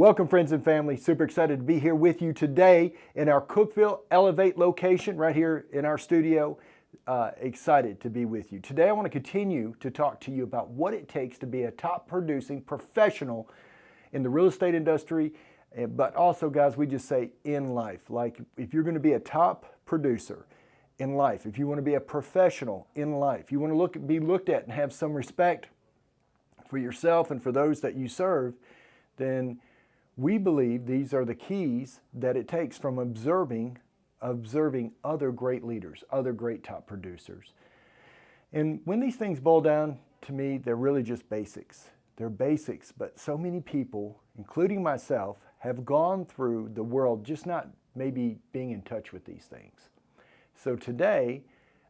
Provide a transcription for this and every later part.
Welcome, friends and family. Super excited to be here with you today in our Cookeville Elevate location right here in our studio. Excited to be with you. Today I want to continue to talk to you about what it takes to be a top producing professional in the real estate industry, but also, guys, we just say in life. Like if you're going to be a top producer in life, if you want to be a professional in life, you want to be looked at and have some respect for yourself and for those that you serve, then we believe these are the keys that it takes from observing other great leaders, other great top producers. And when these things boil down to me, they're really just basics. They're basics, but so many people, including myself, have gone through the world just not maybe being in touch with these things. So today,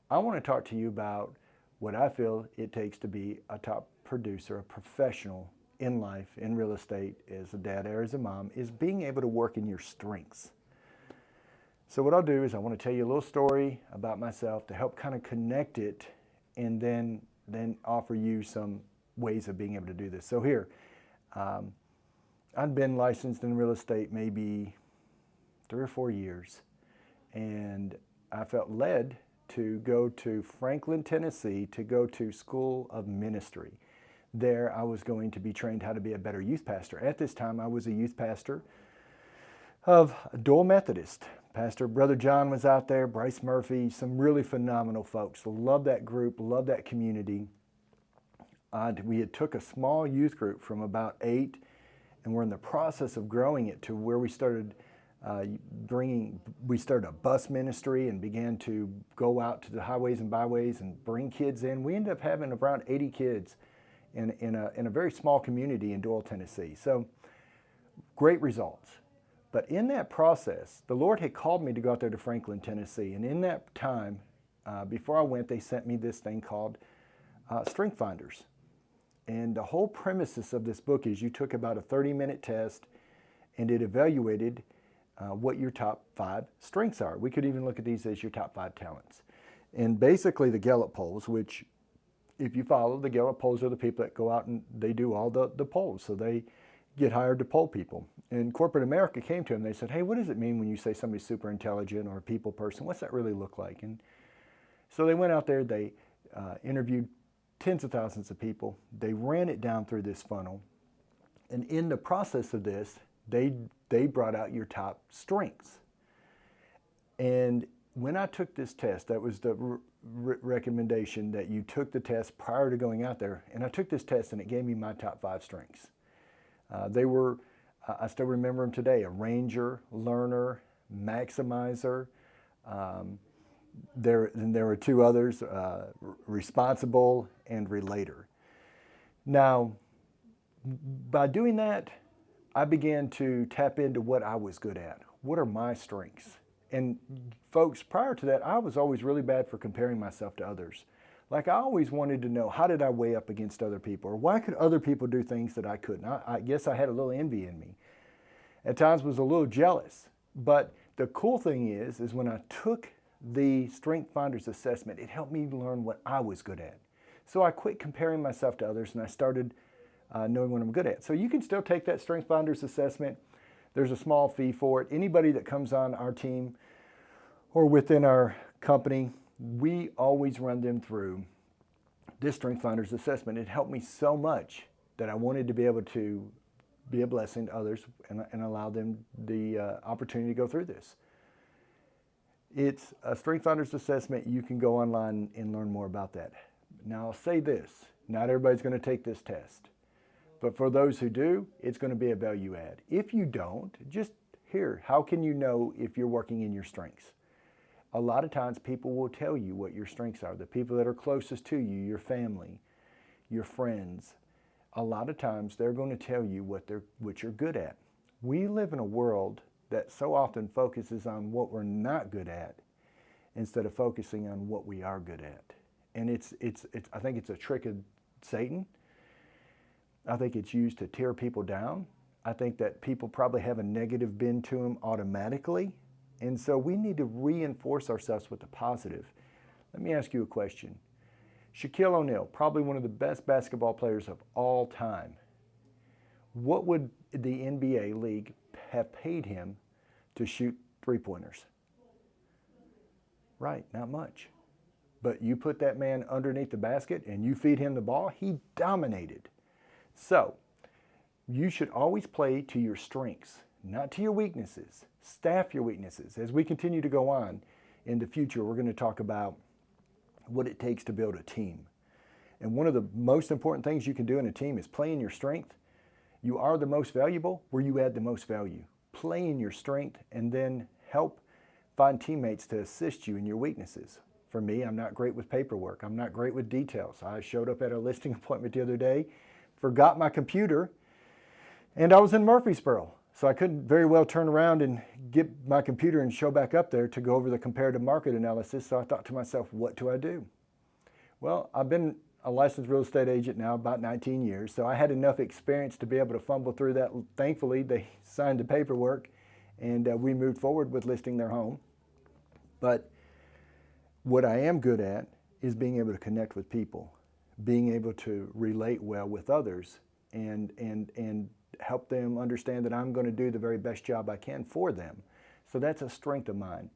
I want to talk to you about what I feel it takes to be a top producer, a professional in life, in real estate, as a dad or as a mom, is being able to work in your strengths. So what I'll do is I want to tell you a little story about myself to help kind of connect it and then offer you some ways of being able to do this. So here, I've been licensed in real estate maybe 3 or 4 years, and I felt led to go to Franklin, Tennessee to go to School of Ministry. There I was going to be trained how to be a better youth pastor. At this time I was a youth pastor of Dual Methodist. Pastor Brother John was out there, Bryce Murphy, some really phenomenal folks. Love that group, love that community. We had took a small youth group from about 8, and we're in the process of growing it to where we started we started a bus ministry and began to go out to the highways and byways and bring kids in. We ended up having around 80 kids in a very small community in Doyle, Tennessee. So great results. But in that process, the Lord had called me to go out there to Franklin, Tennessee. And in that time, before I went, they sent me this thing called Strength Finders. And the whole premises of this book is you took about a 30-minute test and it evaluated what your top 5 strengths are. We could even look at these as your top 5 talents. And basically the Gallup polls, which if you follow, the Gallup polls are the people that go out and they do all the polls. So they get hired to poll people. And corporate America came to them. They said, hey, what does it mean when you say somebody's super intelligent or a people person? What's that really look like? And so they went out there, they interviewed tens of thousands of people. They ran it down through this funnel. And in the process of this, they brought out your top strengths. And when I took this test, that was the recommendation that you took the test prior to going out there. And I took this test and it gave me my top 5 strengths. They were, I still remember them today, a ranger, learner, maximizer. There were 2 others, responsible and relator. Now, by doing that, I began to tap into what I was good at. What are my strengths? And folks, prior to that, I was always really bad for comparing myself to others. Like I always wanted to know, how did I weigh up against other people? Or why could other people do things that I couldn't? I guess I had a little envy in me. At times was a little jealous. But the cool thing is when I took the Strength Finders assessment, it helped me learn what I was good at. So I quit comparing myself to others and I started knowing what I'm good at. So you can still take that Strength Finders assessment. There's a small fee for it. Anybody that comes on our team or within our company, we always run them through this Strength Finders assessment. It helped me so much that I wanted to be able to be a blessing to others and allow them the opportunity to go through this. It's a Strength Finders assessment. You can go online and learn more about that. Now I'll say this, not everybody's going to take this test. But for those who do, it's going to be a value add. If you don't, just here, how can you know if you're working in your strengths? A lot of times people will tell you what your strengths are. The people that are closest to you, your family, your friends, a lot of times they're going to tell you what you're good at. We live in a world that so often focuses on what we're not good at instead of focusing on what we are good at. And I think it's a trick of Satan. I think it's used to tear people down. I think that people probably have a negative bend to them automatically. And so we need to reinforce ourselves with the positive. Let me ask you a question. Shaquille O'Neal, probably one of the best basketball players of all time. What would the NBA league have paid him to shoot three-pointers? Right, not much. But you put that man underneath the basket and you feed him the ball, he dominated. So, you should always play to your strengths, not to your weaknesses. Staff your weaknesses. As we continue to go on in the future, we're going to talk about what it takes to build a team. And one of the most important things you can do in a team is play in your strength. You are the most valuable where you add the most value. Play in your strength and then help find teammates to assist you in your weaknesses. For me, I'm not great with paperwork. I'm not great with details. I showed up at a listing appointment the other day, forgot my computer, and I was in Murfreesboro. So I couldn't very well turn around and get my computer and show back up there to go over the comparative market analysis. So I thought to myself, what do I do? Well, I've been a licensed real estate agent now about 19 years. So I had enough experience to be able to fumble through that. Thankfully, they signed the paperwork and we moved forward with listing their home. But what I am good at is being able to connect with people, being able to relate well with others and help them understand that I'm going to do the very best job I can for them. So that's a strength of mine.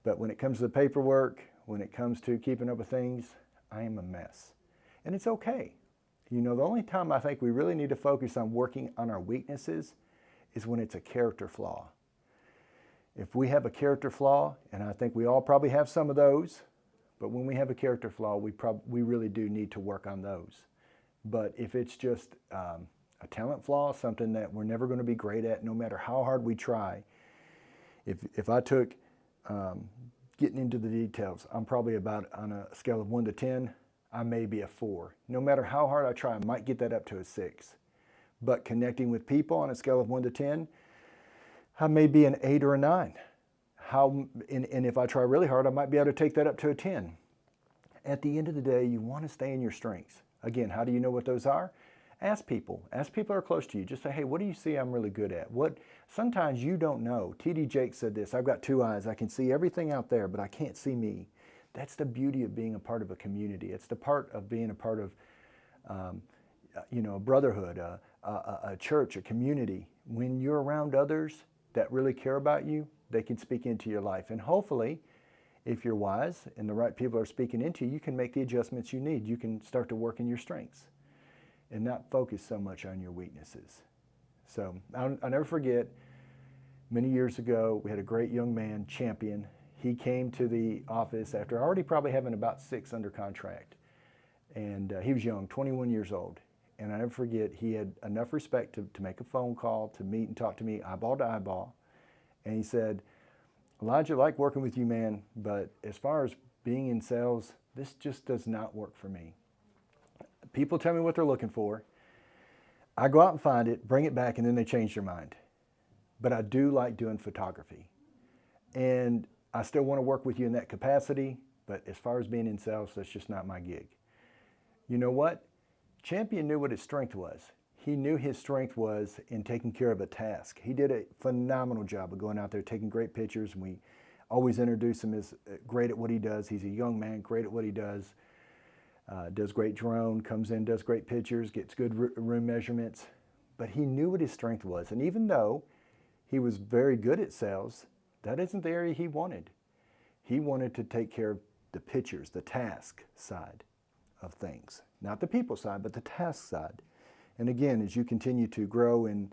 But when it comes to the paperwork, when it comes to keeping up with things, I am a mess. And it's okay. You know, the only time I think we really need to focus on working on our weaknesses is when it's a character flaw. If we have a character flaw, and I think we all probably have some of those, but when we have a character flaw, we really do need to work on those. But if it's just a talent flaw, something that we're never going to be great at, no matter how hard we try, if I took getting into the details, I'm probably about on a scale of 1 to 10, I may be a 4. No matter how hard I try, I might get that up to a 6. But connecting with people on a scale of 1 to 10, I may be an 8 or a 9. And if I try really hard, I might be able to take that up to a 10. At the end of the day, you want to stay in your strengths. Again, how do you know what those are? Ask people. Ask people who are close to you. Just say, hey, what do you see I'm really good at? Sometimes you don't know. T.D. Jakes said this, I've got 2 eyes. I can see everything out there, but I can't see me. That's the beauty of being a part of a community. It's the part of being a part of a brotherhood, a church, a community. When you're around others that really care about you, they can speak into your life. And hopefully, if you're wise and the right people are speaking into you, you can make the adjustments you need. You can start to work in your strengths and not focus so much on your weaknesses. So I'll never forget, many years ago, we had a great young man, Champion. He came to the office after already probably having about 6 under contract. And he was young, 21 years old. And I never forget, he had enough respect to make a phone call, to meet and talk to me eyeball to eyeball. And he said, Elijah, I like working with you, man, but as far as being in sales, this just does not work for me. People tell me what they're looking for. I go out and find it, bring it back, and then they change their mind. But I do like doing photography. And I still want to work with you in that capacity, but as far as being in sales, that's just not my gig. You know what? Champion knew what his strength was. He knew his strength was in taking care of a task. He did a phenomenal job of going out there, taking great pictures, and we always introduce him as great at what he does. He's a young man, great at what he does. Does great drone, comes in, does great pictures, gets good room measurements. But he knew what his strength was. And even though he was very good at sales, that isn't the area he wanted. He wanted to take care of the pictures, the task side of things. Not the people side, but the task side. And again, as you continue to grow in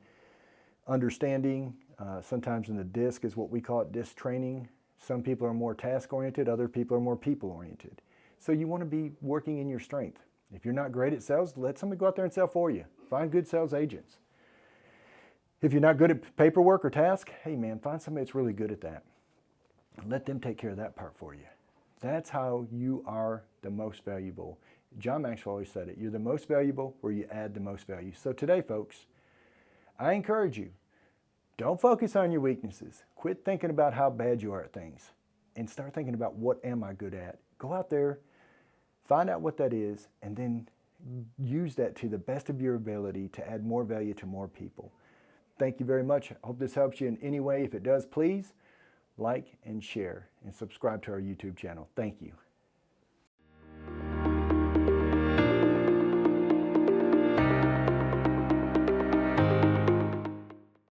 understanding, sometimes in the DISC is what we call it, DISC training. Some people are more task-oriented, other people are more people-oriented. So you want to be working in your strength. If you're not great at sales, let somebody go out there and sell for you. Find good sales agents. If you're not good at paperwork or task, hey man, find somebody that's really good at that. Let them take care of that part for you. That's how you are the most valuable. John Maxwell always said it, you're the most valuable where you add the most value. So today, folks, I encourage you, don't focus on your weaknesses. Quit thinking about how bad you are at things and start thinking about what am I good at. Go out there, find out what that is, and then use that to the best of your ability to add more value to more people. Thank you very much. I hope this helps you in any way. If it does, please like and share and subscribe to our YouTube channel. Thank you.